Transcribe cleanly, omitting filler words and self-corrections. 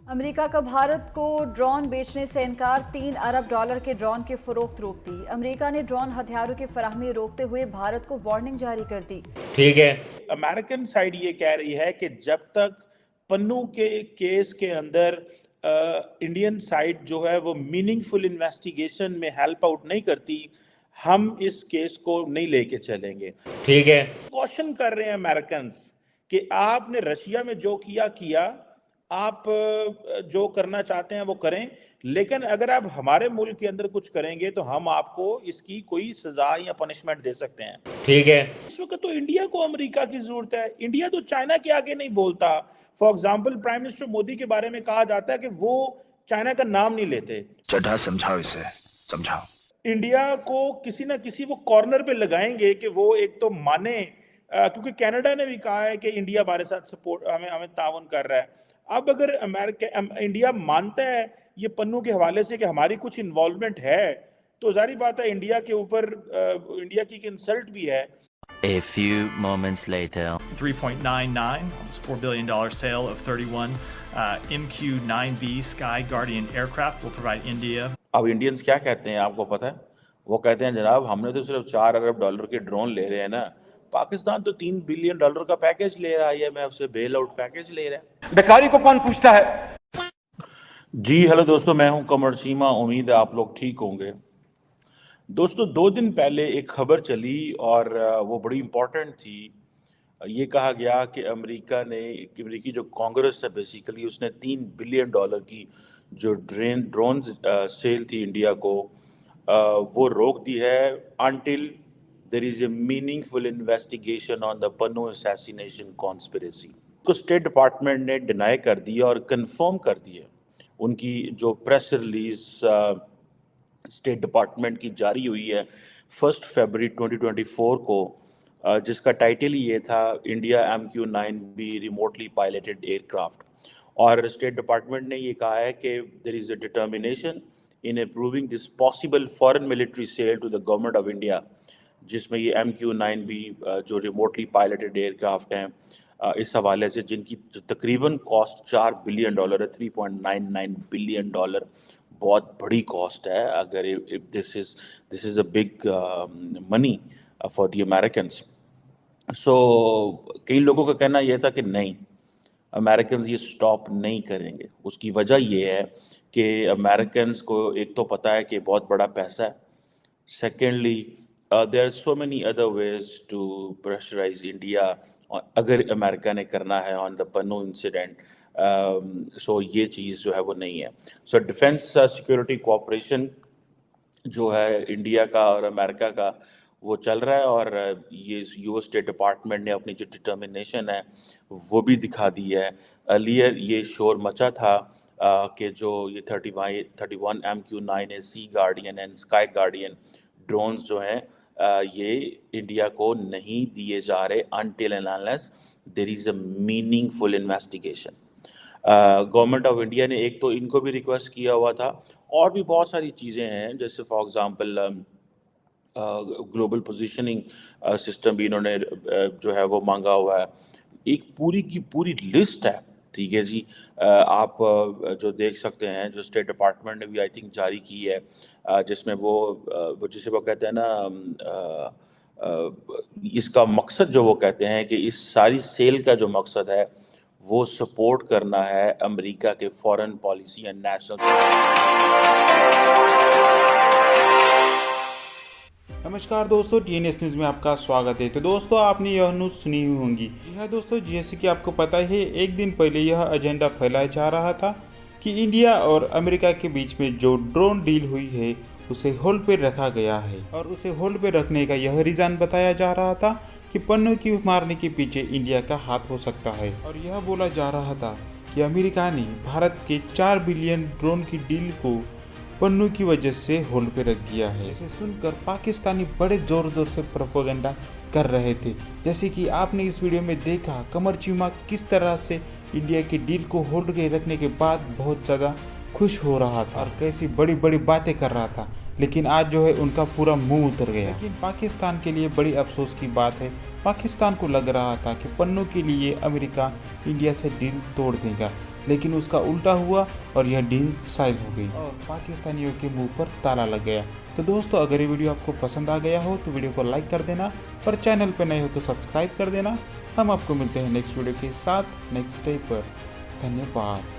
America का भारत को drone बेचने से इनकार। 3 अरब डॉलर के ड्रोन की फरोख्त रोक दी। अमेरिका ने ड्रोन हथियारों की फराहमी रोकते हुए भारत को वार्निंग जारी कर दी। ठीक है। अमेरिकन साइड ये कह रही है कि जब तक पन्नू के केस के अंदर इंडियन साइड जो है वो मीनिंगफुल इन्वेस्टिगेशन में हेल्प आउट नहीं करती, हम इस केस को नहीं लेके चलेंगे। ठीक है। क्वेश्चन कर रहे हैं अमेरिकन कि आपने रशिया में जो किया, आप जो करना चाहते हैं वो करें, लेकिन अगर आप हमारे मुल्क के अंदर कुछ करेंगे तो हम आपको इसकी कोई सजा या पनिशमेंट दे सकते हैं। ठीक है। इस वक्त तो इंडिया को अमेरिका की जरूरत है। इंडिया तो चाइना के आगे नहीं बोलता। For example prime minister Modi के बारे में कहा जाता है कि वो चाइना का नाम नहीं लेते। चड्ढा समझाओ, इसे समझाओ। इंडिया को किसी ना किसी वो कॉर्नर पे लगाएंगे कि वो एक तो माने, क्योंकि कनाडा ने भी कहा है कि इंडिया हमारे साथ सपोर्ट हमें ताउन कर रहा है। अब अगर इंडिया मानता है ये पन्नू के हवाले से कि हमारी कुछ इन्वॉल्वमेंट है, तो जारी बात है इंडिया के ऊपर इंडिया की इंसल्ट भी है। A few moments later. 3.99, almost $4 billion sale of 31 MQ-9B Sky Guardian aircraft will provide India. अब इंडियंस क्या कहते हैं आपको पता है? वो कहते हैं जनाब हमने तो सिर्फ 4 अरब डॉलर के ड्रोन ले रहे हैं ना, पाकिस्तान तो $3 बिलियन का पैकेज ले रहा है, IMF से बेल आउट पैकेज ले रहा है। बेकारी को कौन पूछता है? जी हेलो दोस्तों, मैं हूं कमर चीमा। उम्मीद है आप लोग ठीक होंगे। दोस्तों 2 दिन पहले एक खबर चली और वो बड़ी इम्पोर्टेंट थी। ये कहा गया कि अमेरिकी जो कांग्रेस है बेसिकली, उसने $3 बिलियन की जो ड्रोन सेल थी इंडिया को, वो रोक दी है until there is a meaningful investigation on the Pannu assassination conspiracy। को स्टेट डिपार्टमेंट ने डिनाई कर दिया और कंफर्म कर दिया। उनकी जो प्रेस रिलीज स्टेट डिपार्टमेंट की जारी हुई है 1 फरवरी 2024 को, जिसका टाइटल ही ये था India MQ-9B remotely piloted aircraft. और स्टेट डिपार्टमेंट ने ये कहा है कि there is a determination in approving this possible foreign military sale to the government of India, जिसमें ये MQ-9B जो रिमोटली पायलटेड एयरक्राफ्ट हैं, इस हवाले से जिनकी तकरीबन कॉस्ट $4 बिलियन है, $3.99 बिलियन, बहुत बड़ी कॉस्ट है। अगर this is a big money for the Americans. So कई लोगों का कहना यह था कि नहीं, अमेरिकन्स ये स्टॉप नहीं करेंगे। उसकी वजह ये है कि अमेरिकन्स को एक तो पता है कि बहुत बड़ा पैसा है, secondly there are so many other ways to pressurise India अगर अमेरिका ने करना है on the Pannun incident. So ये चीज़ जो है वो नहीं है। सो डिफेंस सिक्योरिटी कोऑपरेशन जो है इंडिया का और अमेरिका का वो चल रहा है, और ये यूएस स्टेट डिपार्टमेंट ने अपनी जो डिटर्मिनेशन है वो भी दिखा दी है। अर्लियर ये शोर मचा था कि जो ये 31 MQ-9A Sea Guardian and Sky Guardian drones जो हैं ये इंडिया को नहीं दिए जा रहे until and unless there is a meaningful investigation। Government of India ने एक तो इनको भी रिक्वेस्ट किया हुआ था, और भी बहुत सारी चीज़ें हैं, जैसे for example global positioning system भी इन्होंने जो है वो मांगा हुआ है। एक पूरी की पूरी लिस्ट है, ठीक है जी। आप जो देख सकते हैं, जो स्टेट डिपार्टमेंट ने भी आई थिंक जारी की है, जिसमें वो जिसे वो कहते हैं ना, इसका मकसद जो वो कहते हैं कि इस सारी सेल का जो मकसद है वो सपोर्ट करना है अमेरिका के फॉरेन पॉलिसी एंड नेशनल। नमस्कार दोस्तों, TNS न्यूज़ में आपका स्वागत है। तो दोस्तों आपने यह न्यूज़ सुनी हुई होंगी। जी हाँ दोस्तों, जैसे कि आपको पता है एक दिन पहले यह एजेंडा फैलाया जा रहा था कि इंडिया और अमेरिका के बीच में जो ड्रोन डील हुई है उसे होल्ड पे रखा गया है, और उसे होल्ड पे रखने का यह रीज़न बताया जा रहा था कि पन्नू की मारने के पीछे इंडिया का हाथ हो सकता है। और यह बोला जा रहा था कि अमेरिका ने भारत के 4 बिलियन ड्रोन की डील को पन्नू की वजह से होल्ड पे रख दिया है। इसे सुनकर पाकिस्तानी बड़े जोर से प्रोपेगेंडा कर रहे थे, जैसे कि आपने इस वीडियो में देखा कमर चीमा किस तरह से इंडिया की डील को होल्ड के रखने के बाद बहुत ज़्यादा खुश हो रहा था और कैसी बड़ी बड़ी बातें कर रहा था, लेकिन आज जो है उनका पूरा मुंह उतर गया। लेकिन पाकिस्तान के लिए बड़ी अफसोस की बात है, पाकिस्तान को लग रहा था कि पन्नू के लिए अमेरिका इंडिया से डील तोड़ देगा, लेकिन उसका उल्टा हुआ और यह डिसाइल हो गई और पाकिस्तानियों के मुंह पर ताला लग गया। तो दोस्तों अगर ये वीडियो आपको पसंद आ गया हो तो वीडियो को लाइक कर देना, और चैनल पर नए हो तो सब्सक्राइब कर देना। हम आपको मिलते हैं नेक्स्ट वीडियो के साथ नेक्स्ट डे पर। धन्यवाद।